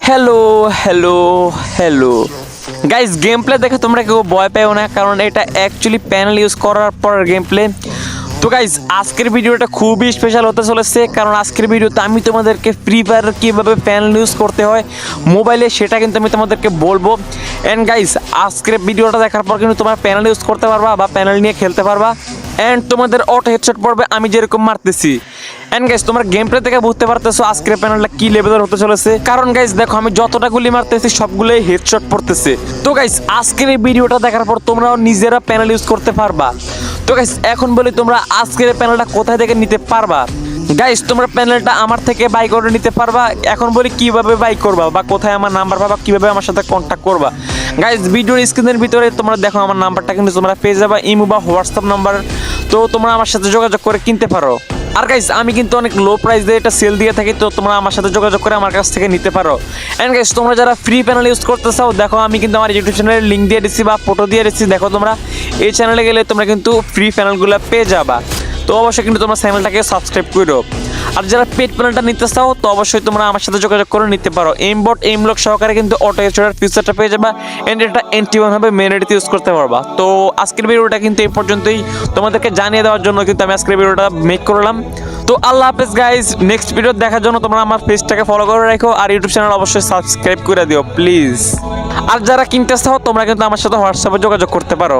Hello hello hello guys, game play দেখে তোমরা কেউ ভয় পেও না, কারণ এটা অ্যাকচুয়ালি প্যানেল ইউজ করার পর গেম প্লে। তো গাইস, আজকের ভিডিওটা খুবই স্পেশাল হতে চলেছে, কারণ আজকের ভিডিওতে আমি তোমাদেরকে ফ্রি ফায়ার কীভাবে প্যানেল ইউজ করতে হয় মোবাইলে সেটা কিন্তু আমি তোমাদেরকে বলবো। অ্যান্ড গাইস, আজকের ভিডিওটা দেখার পর কিন্তু তোমরা প্যানেল ইউজ করতে পারবা বা প্যানেল নিয়ে খেলতে পারবা। অ্যান্ড তোমাদের অটো হেডশট পড়বে আমি যেরকম মারতেছি। এন্ড গাইস, তোমরা গেম প্লে থেকে বুঝতে পারতেছো আজকের প্যানেলটা কি লেভেলের হতে চলেছে, কারণ গাইস দেখো আমি যতটা গুলি মারতেছি সবগুলোই হেডশট পড়তেছে। তো গাইস, আজকের এই ভিডিওটা দেখার পর তোমরাও নিজেরা প্যানেল ইউজ করতে পারবা। তো গাইস, এখন বলি তোমরা আজকের এই প্যানেলটা কোথায় থেকে নিতে পারবা। গাইস, তোমরা প্যানেলটা আমার থেকে বাই করে নিতে পারবা। এখন বলি কিভাবে বাই করবা বা কোথায় আমার নাম্বার পাবা, কিভাবে আমার সাথে কন্ট্যাক্ট করবা। গাইস, ভিডিওর স্ক্রিনের ভিতরে তোমরা দেখো আমার নাম্বারটা কিন্তু তোমরা পেয়ে যাবা, ইমো বা হোয়াটসঅ্যাপ নাম্বার। তো তোমরা আমার সাথে যোগাযোগ করে কিনতে পারো। আর গাইস, আমি কিন্তু অনেক লো প্রাইস দিয়ে এটা সেল দিয়ে থাকি, তো তোমরা আমার সাথে যোগাযোগ করে আমার কাছ থেকে নিতে পারো। এন্ড গাইস, তোমরা যারা ফ্রি প্যানেল ইউজ করতে চাও, দেখো আমি কিন্তু আমার ইউটিউব চ্যানেলের লিঙ্ক দিয়ে দিচ্ছি বা ফটো দিয়ে দিচ্ছি। দেখো তোমরা এই চ্যানেলে গেলে তোমরা কিন্তু ফ্রি প্যানেলগুলো পেয়ে যাবা। তো অবশ্যই কিন্তু তোমরা চ্যানেলটাকে সাবস্ক্রাইব করো। আর যারা পেড প্যানেলটা নিতে চাও, তো অবশ্যই তোমরা আমার সাথে যোগাযোগ করে নিতে পারো। এমবট এমলক সহকারে কিন্তু অটো হেডশটের ফিচারটা পেয়ে যাবা। এন্ড এটা NT1 হবে, মেন এডিতে ইউজ করতে পারবা। তো আজকের ভিডিওটা কিন্তু এই পর্যন্তই, তোমাদেরকে জানিয়ে দেওয়ার জন্য কিন্তু আমি আজকের ভিডিওটা মেক করলাম। তো আল্লাহ হাফেজ গাইজ, নেক্সট ভিডিও দেখার জন্য তোমরা আমার পেজটাকে ফলো করে রাখো, আর ইউটিউব চ্যানেল অবশ্যই সাবস্ক্রাইব করে দিও প্লিজ। আর যারা কিনতে চাও তোমরা কিন্তু আমার সাথে হোয়াটসঅ্যাপে যোগাযোগ করতে পারো।